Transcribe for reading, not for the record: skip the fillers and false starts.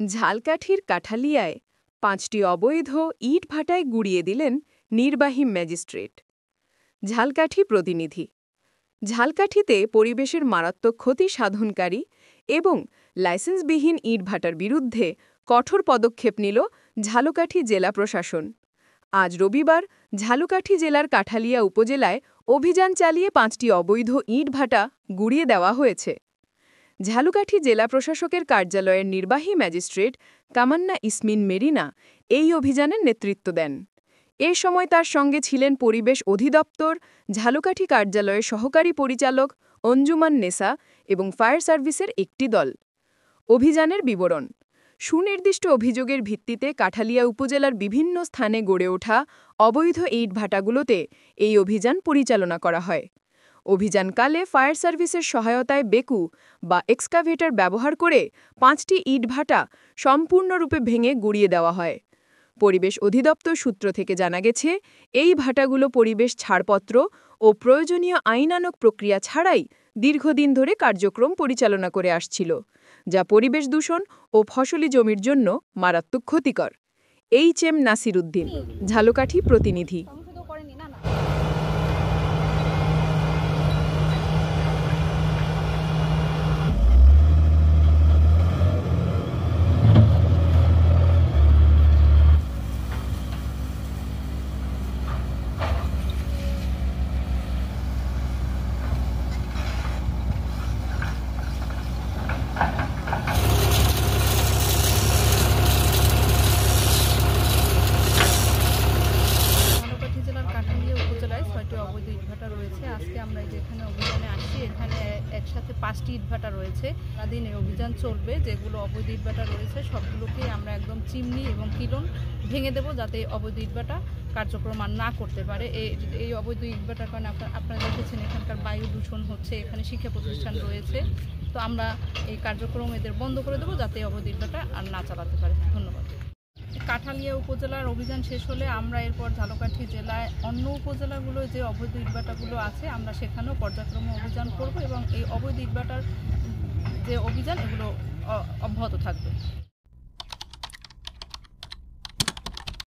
ঝালকাঠির কাঠালিয়ায় ৫টি অবৈধ ইটভাটায় গুড়িয়ে দিলেন নির্বাহী ম্যাজিস্ট্রেট। ঝালকাঠি প্রতিনিধি। ঝালকাঠিতে পরিবেশের মারাত্মক ক্ষতি সাধনকারী এবং লাইসেন্সবিহীন ইটভাটার বিরুদ্ধে কঠোর পদক্ষেপ নিল ঝালকাঠি জেলা প্রশাসন। আজ রবিবার ঝালকাঠি জেলার কাঠালিয়া উপজেলায় অভিযান চালিয়ে ৫টি অবৈধ ইটভাটা গুড়িয়ে দেওয়া হয়েছে। ঝালকাঠি জেলা প্রশাসকের কার্যালয়ের নির্বাহী ম্যাজিস্ট্রেট কামান্না ইসমিন মেরিনা এই অভিযানের নেতৃত্ব দেন। এ সময় তার সঙ্গে ছিলেন পরিবেশ অধিদপ্তর, ঝালকাঠি কার্যালয়ের সহকারী পরিচালক অঞ্জুমান নেসা এবং ফায়ার সার্ভিসের একটি দল। অভিযানের বিবরণ: সুনির্দিষ্ট অভিযোগের ভিত্তিতে কাঠালিয়া উপজেলার বিভিন্ন স্থানে গড়ে ওঠা অবৈধ ইটভাটাগুলোতে এই অভিযান পরিচালনা করা হয়। অভিযানকালে ফায়ার সার্ভিসের সহায়তায় বেকু বা এক্সকাভেটর ব্যবহার করে ৫টি ইটভাটা সম্পূর্ণরূপে ভেঙে গুড়িয়ে দেওয়া হয়। পরিবেশ অধিদপ্তর সূত্র থেকে জানা গেছে, এই ভাটাগুলো পরিবেশ ছাড়পত্র ও প্রয়োজনীয় আইনানুগ প্রক্রিয়া ছাড়াই দীর্ঘদিন ধরে কার্যক্রম পরিচালনা করে আসছিল, যা পরিবেশ দূষণ ও ফসলি জমির জন্য মারাত্মক ক্ষতিকর। এইচ.এম. নাসির উদ্দিন, ঝালকাঠি প্রতিনিধি। অবৈধ ইটভাটা রয়েছে। আজকে আমরা যেখানে অভিযানে আসছি, এখানে একসাথে 5টি ইটভাটা রয়েছে। সারাদিন এই অভিযান চলবে। যেগুলো অবৈধ ইটভাটা রয়েছে সবগুলোকে আমরা একদম চিমনি এবং কিলন ভেঙে দেব, যাতে অবৈধ ইটভাটা কার্যক্রম আর না করতে পারে। এই অবৈধ ইটভাটার কারণে আপনারা দেখেছেন এখানকার বায়ু দূষণ হচ্ছে, এখানে শিক্ষা প্রতিষ্ঠান রয়েছে। তো আমরা এই কার্যক্রম এদের বন্ধ করে দেবো, যাতে অবৈধ ইটভাটা আর না চালাতে পারে। ধন্যবাদ। কাঠালিয়া উপজেলার অভিযান শেষ হলে আমরা এরপর ঝালকাঠি জেলায় অন্য উপজেলাগুলো যে অবৈধ ইটভাটাগুলো আছে আমরা সেখানেও পর্যায়ক্রমে অভিযান করব এবং এই অবৈধ ইটভাটার যে অভিযান এগুলো অব্যাহত থাকবে।